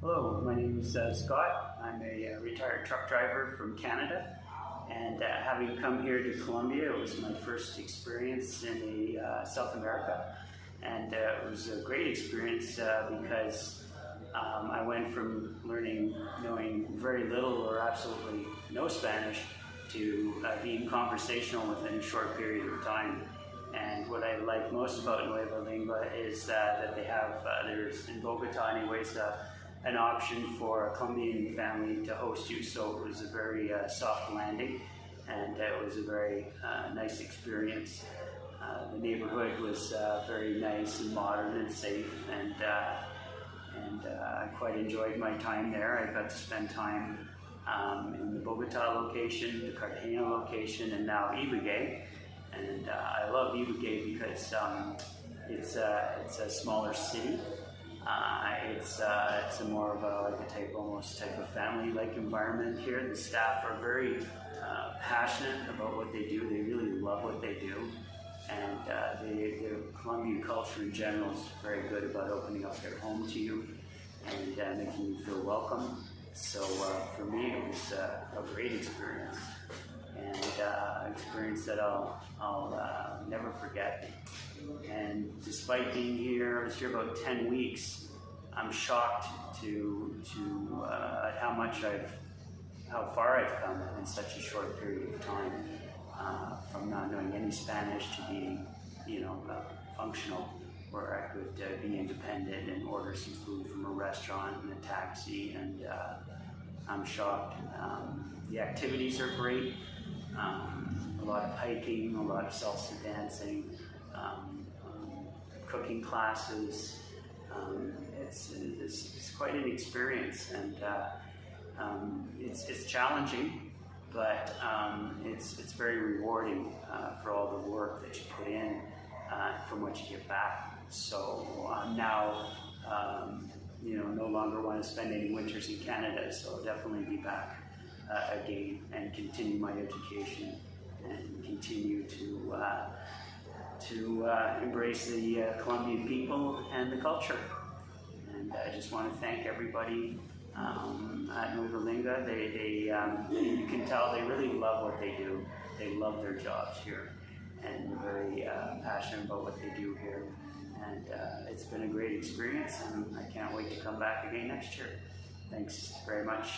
Hello, my name is Scott. I'm a retired truck driver from Canada, and having come here to Colombia, it was my first experience in South America, and it was a great experience because I went from knowing very little or absolutely no Spanish to being conversational within a short period of time. And what I like most about Nueva Lingua is that they have, there's in Bogota anyways, an option for a Colombian family to host you. So it was a very soft landing, and it was a very nice experience. The neighborhood was very nice and modern and safe, and I quite enjoyed my time there. I got to spend time in the Bogota location, the Cartagena location, and now Ibagué. And I love Ibagué because it's a smaller city. It's a more of almost type of family-like environment here. The staff are very passionate about what they do. They really love what they do, and the Colombian culture in general is very good about opening up their home to you and making you feel welcome. So for me, it was a great experience, and an experience that I'll never forget. And despite being here, I was here about 10 weeks. I'm shocked at how far I've come in such a short period of time, from not knowing any Spanish to being, functional, where I could be independent and order some food from a restaurant and a taxi, and I'm shocked. The activities are great. A lot of hiking, a lot of salsa dancing, cooking classes. It's quite an experience, and it's challenging, but it's very rewarding for all the work that you put in from what you get back. So I'm now no longer want to spend any winters in Canada, so I'll definitely be back again and continue my education and continue to embrace the Colombian people and the culture. And I just want to thank everybody at Nueva Lingua. You can tell they really love what they do. They love their jobs here, and they're very passionate about what they do here. And it's been a great experience, and I can't wait to come back again next year. Thanks very much.